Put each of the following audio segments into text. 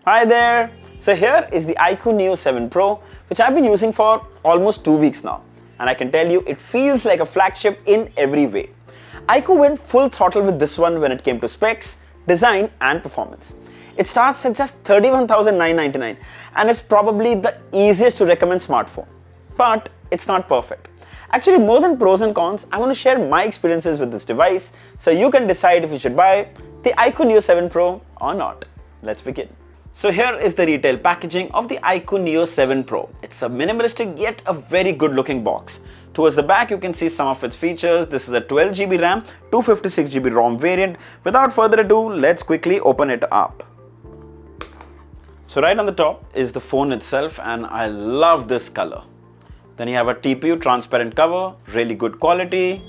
Hi there! So here is the Iqoo Neo 7 Pro, which I've been using for almost 2 weeks now. And I can tell you, it feels like a flagship in every way. Iqoo went full throttle with this one when it came to specs, design and performance. It starts at just $31,999 and is probably the easiest to recommend smartphone. But it's not perfect. Actually, more than pros and cons, I want to share my experiences with this device so you can decide if you should buy the Iqoo Neo 7 Pro or not. Let's begin. So here is the retail packaging of the Iqoo Neo 7 Pro. It's a minimalistic yet a very good looking box. Towards the back you can see some of its features. This is a 12GB RAM, 256GB ROM variant. Without further ado, let's quickly open it up. So right on the top is the phone itself and I love this color. Then you have a TPU transparent cover, really good quality.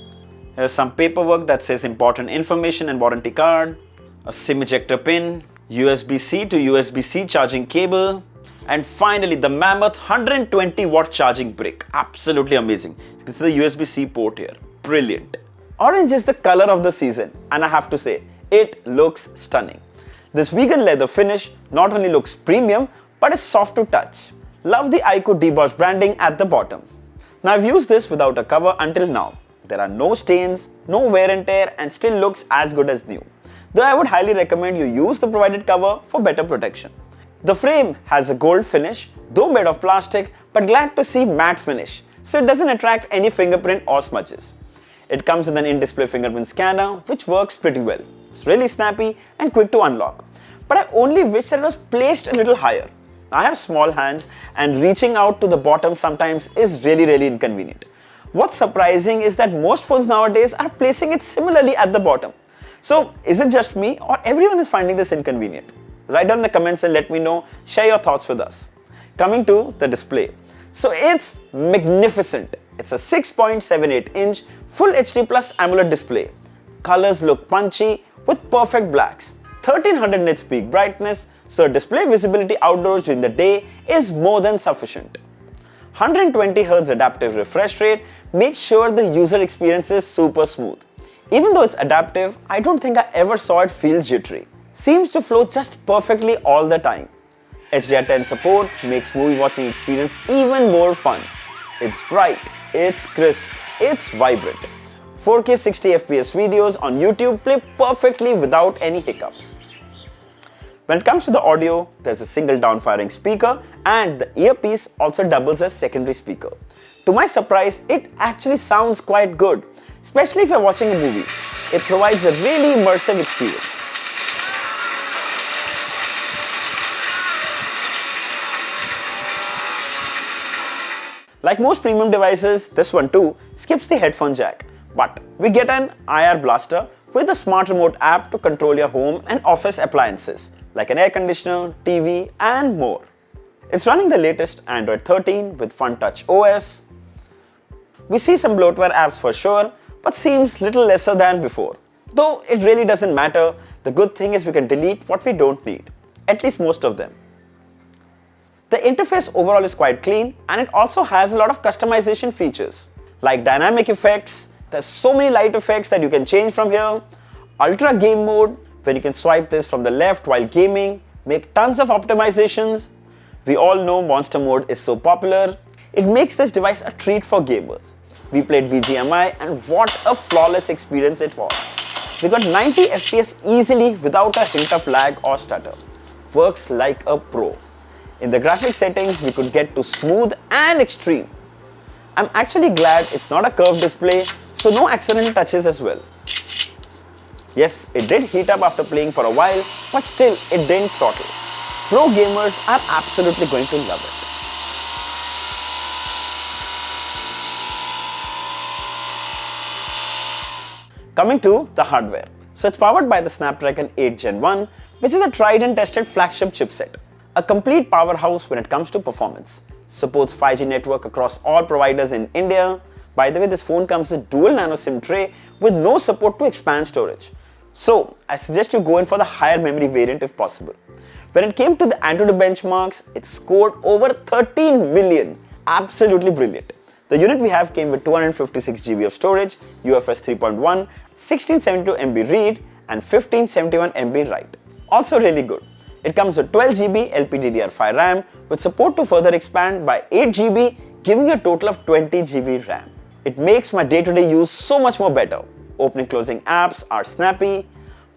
Here's some paperwork that says important information and warranty card, a SIM ejector pin, USB-C to USB-C charging cable, and finally the mammoth 120 watt charging brick. Absolutely amazing. You can see the USB-C port here. Brilliant. Orange is the color of the season and I have to say, it looks stunning. This vegan leather finish not only looks premium but is soft to touch. Love the Iqoo debossed branding at the bottom. Now I've used this without a cover until now. There are no stains, no wear and tear and still looks as good as new. Though I would highly recommend you use the provided cover for better protection. The frame has a gold finish, though made of plastic, but glad to see matte finish, so it doesn't attract any fingerprint or smudges. It comes with an in-display fingerprint scanner, which works pretty well. It's really snappy and quick to unlock. But I only wish that it was placed a little higher. I have small hands and reaching out to the bottom sometimes is really inconvenient. What's surprising is that most phones nowadays are placing it similarly at the bottom. So is it just me or everyone is finding this inconvenient? Write down in the comments and let me know, share your thoughts with us. Coming to the display. So it's magnificent. It's a 6.78 inch Full HD Plus AMOLED display. Colors look punchy with perfect blacks. 1300 nits peak brightness, so display visibility outdoors during the day is more than sufficient. 120Hz adaptive refresh rate makes sure the user experience is super smooth. Even though it's adaptive, I don't think I ever saw it feel jittery. Seems to flow just perfectly all the time. HDR10 support makes movie watching experience even more fun. It's bright, it's crisp, it's vibrant. 4K 60fps videos on YouTube play perfectly without any hiccups. When it comes to the audio, there's a single downfiring speaker and the earpiece also doubles as secondary speaker. To my surprise, it actually sounds quite good, especially if you're watching a movie. It provides a really immersive experience. Like most premium devices, this one too skips the headphone jack. But we get an IR blaster with a smart remote app to control your home and office appliances like an air conditioner, TV and more. It's running the latest Android 13 with Fun Touch OS. We see some bloatware apps for sure, but seems little lesser than before. Though it really doesn't matter, the good thing is we can delete what we don't need, at least most of them. The interface overall is quite clean and it also has a lot of customization features like dynamic effects. There's so many light effects that you can change from here. Ultra game mode, when you can swipe this from the left while gaming, make tons of optimizations. We all know monster mode is so popular. It makes this device a treat for gamers. We played BGMI and what a flawless experience it was. We got 90 FPS easily without a hint of lag or stutter. Works like a pro. In the graphics settings, we could get to smooth and extreme. I'm actually glad it's not a curved display, so no accidental touches as well. Yes, it did heat up after playing for a while, but still it didn't throttle. Pro gamers are absolutely going to love it. Coming to the hardware. So it's powered by the Snapdragon 8 Gen 1, which is a tried and tested flagship chipset. A complete powerhouse when it comes to performance. Supports 5G network across all providers in India. By the way, this phone comes with dual nano SIM tray with no support to expand storage. So I suggest you go in for the higher memory variant if possible. When it came to the Antutu benchmarks, it scored over 13 million. Absolutely brilliant. The unit we have came with 256GB of storage, UFS 3.1, 1672 MB read and 1571 MB write. Also really good. It comes with 12GB LPDDR5 RAM with support to further expand by 8GB, giving a total of 20GB RAM. It makes my day-to-day use so much more better. Opening closing apps are snappy,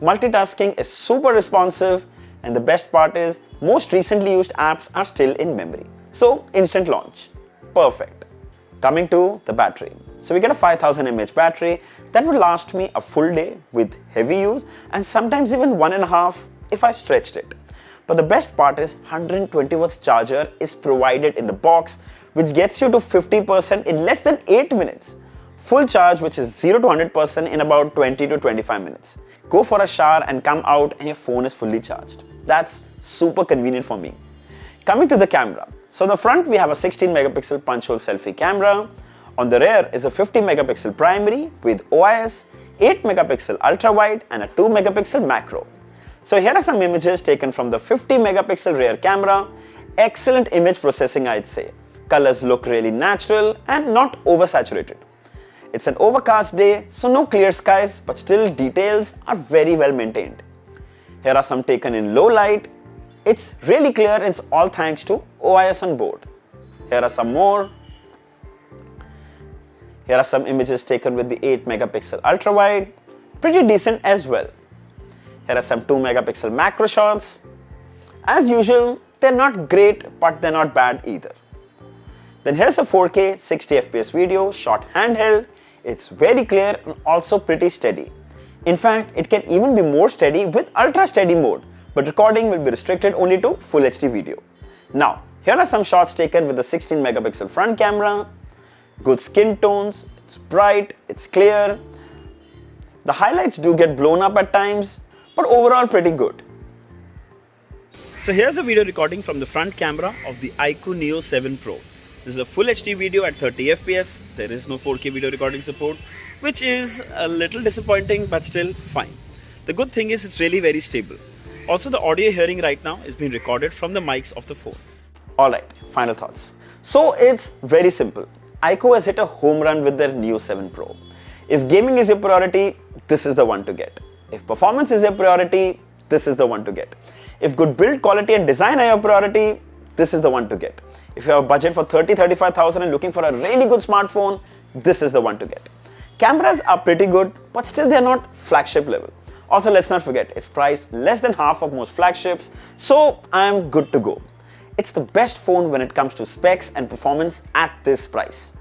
multitasking is super responsive, and the best part is most recently used apps are still in memory. So instant launch. Perfect. Coming to the battery. So we get a 5000 mAh battery that will last me a full day with heavy use and sometimes even 1.5 if I stretched it. But the best part is 120 watts charger is provided in the box, which gets you to 50% in less than 8 minutes. Full charge, which is 0 to 100% in about 20 to 25 minutes. Go for a shower and come out and your phone is fully charged. That's super convenient for me. Coming to the camera. So on the front we have a 16 megapixel punch hole selfie camera. On the rear is a 50 megapixel primary with OIS, 8 megapixel ultra wide and a 2 megapixel macro. So here are some images taken from the 50 megapixel rear camera. Excellent image processing, I'd say. Colors look really natural and not oversaturated. It's an overcast day, so no clear skies, but still details are very well maintained. Here are some taken in low light. It's really clear and it's all thanks to OIS on board. Here are some more. Here are some images taken with the 8 megapixel ultra wide. Pretty decent as well. Here are some 2 megapixel macro shots. As usual, they're not great, but they're not bad either. Then here's a 4K 60 FPS video shot handheld. It's very clear and also pretty steady. In fact, it can even be more steady with ultra steady mode, but recording will be restricted only to full HD video. Now, here are some shots taken with the 16 megapixel front camera. Good skin tones, it's bright, it's clear. The highlights do get blown up at times, but overall pretty good. So here's a video recording from the front camera of the Iqoo Neo 7 Pro. This is a full HD video at 30 FPS. There is no 4K video recording support, which is a little disappointing, but still fine. The good thing is it's really very stable. Also, the audio you're hearing right now is being recorded from the mics of the phone. Alright, final thoughts. So it's very simple. Iqoo has hit a home run with their Neo 7 Pro. If gaming is your priority, this is the one to get. If performance is your priority, this is the one to get. If good build quality and design are your priority, this is the one to get. If you have a budget for 30,000-35,000 and looking for a really good smartphone, this is the one to get. Cameras are pretty good, but still they are not flagship level. Also, let's not forget, it's priced less than half of most flagships, so I'm good to go. It's the best phone when it comes to specs and performance at this price.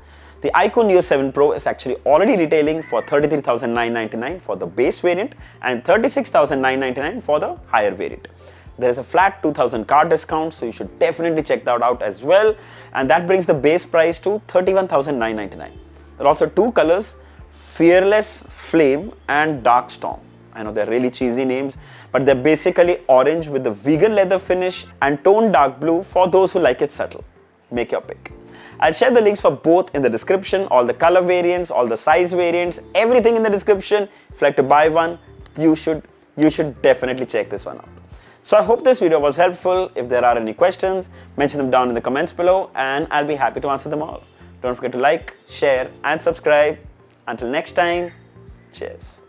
The Iqoo Neo 7 Pro is actually already retailing for 33,999 for the base variant and 36,999 for the higher variant. There is a flat 2,000 card discount, so you should definitely check that out as well. And that brings the base price to 31,999. There are also two colors, Fearless Flame and Dark Storm. I know they're really cheesy names, but they're basically orange with the vegan leather finish and toned dark blue for those who like it subtle. Make your pick. I'll share the links for both in the description, all the color variants, all the size variants, everything in the description. If you like to buy one, you should definitely check this one out. So I hope this video was helpful. If there are any questions, mention them down in the comments below and I'll be happy to answer them all. Don't forget to like, share and subscribe. Until next time, cheers.